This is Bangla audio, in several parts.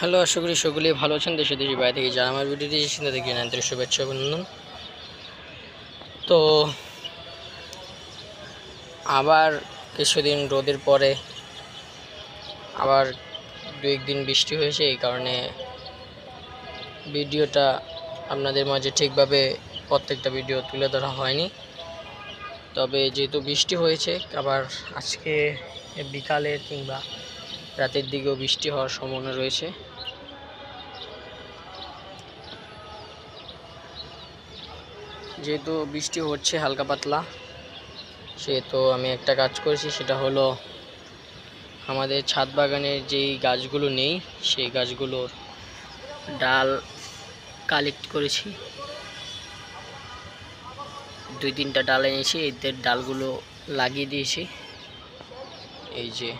হ্যালো, আশা করি সকলেই ভালো আছেন। দেশে দেশের বাইরে থেকে যারা আমার ভিডিওটি দেখছেন তাদেরকে আন্তরিক শুভেচ্ছা অভিনন্দন। তো আবার কিছুদিন রোদের পরে আবার দু একদিন বৃষ্টি হয়েছে, এই কারণে ভিডিওটা আপনাদের মাঝে ঠিকভাবে প্রত্যেকটা ভিডিও তুলে ধরা হয়নি। তবে যেহেতু বৃষ্টি হয়েছে, আবার আজকে বিকালের কিংবা রাতের দিকেও বৃষ্টি হওয়ার সম্ভাবনা রয়েছে। যেহেতু বৃষ্টি হচ্ছে হালকা পাতলা, সেহেতু আমি একটা কাজ করেছি, সেটা হলো আমাদের ছাদ বাগানের যেই গাছগুলো নেই সেই গাছগুলোর ডাল কালেক্ট করেছি। 2-3টা ডাল এনেছি, এদের ডালগুলো লাগিয়ে দিয়েছি। এই যে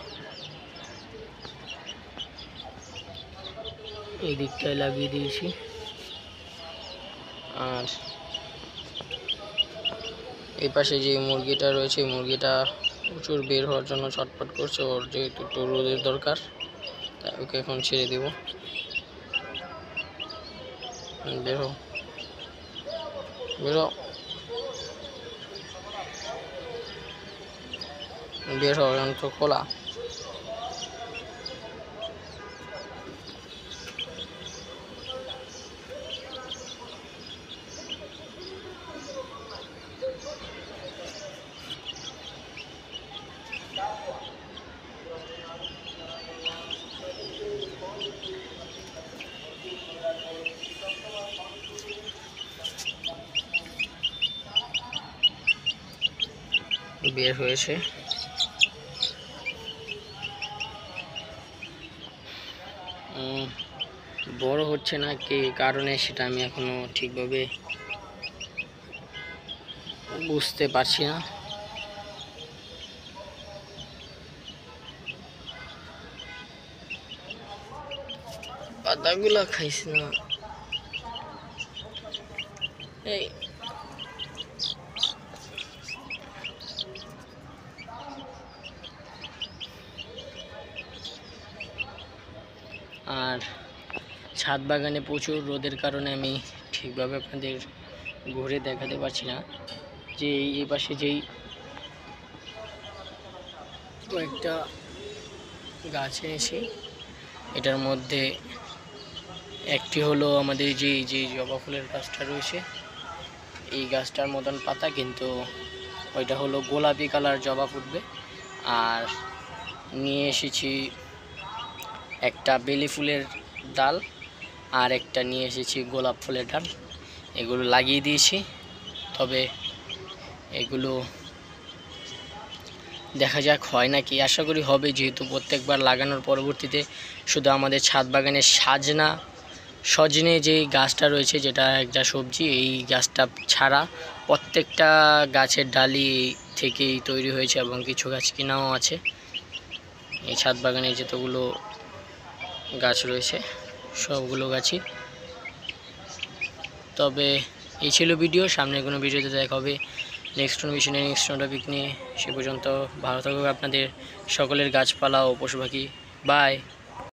এই দিকটায় লাগিয়ে দিয়েছি। আর এই পাশে যে মুরগিটা রয়েছে, মুরগিটা প্রচুর বের হওয়ার জন্য ছটফট করছে। ওর যেহেতু একটু রোদের দরকার, তাই ওকে এখন ছেড়ে দেব। বেরো বেরো বের হওয়ার এখন তো খোলা। বের হয়েছে। বড় হচ্ছে না কি কারণে সেটা আমি এখনো ঠিকভাবে বুঝতে পারছি না। পাতাগুলা খাইস না। এই আর ছাদ বাগানে প্রচুর রোদের কারণে আমি ঠিকভাবে আপনাদের ঘুরে দেখাতে পারছি না। যে এই পাশে যেই কয়েকটা গাছ এনেছি, এটার মধ্যে একটি হলো আমাদের যে জবা ফুলের গাছটা রয়েছে, এই গাছটার মতন পাতা, কিন্তু ওইটা হলো গোলাপি কালার জবা ফুটবে। আর নিয়ে এসেছি একটা বেলি ফুলের ডাল, আর একটা নিয়ে এসেছি গোলাপ ফুলের ডাল। এগুলো লাগিয়ে দিয়েছি, তবে এগুলো দেখা যাক হয় নাকি। আশা করি হবে, যেহেতু প্রত্যেকবার লাগানোর পরবর্তীতে শুধু আমাদের ছাদ বাগানের সজনে যে গাছটা রয়েছে, যেটা একটা সবজি, এই গাছটা ছাড়া প্রত্যেকটা গাছের ডালি থেকেই তৈরি হয়েছে এবং কিছু গাছ কেনাও আছে। এই ছাদ বাগানে যতগুলো গাছ রয়েছে সবগুলো গাছই। তবে এই ছিল ভিডিও। সামনে কোনো ভিডিওতে দেখা হবে নেক্সট কোনো বিষয় নিয়ে, নেক্সট কোনো টপিক নিয়ে। সে পর্যন্ত ভালো থাকুক আপনাদের সকলের গাছপালা ও পশু পাখি। বাই।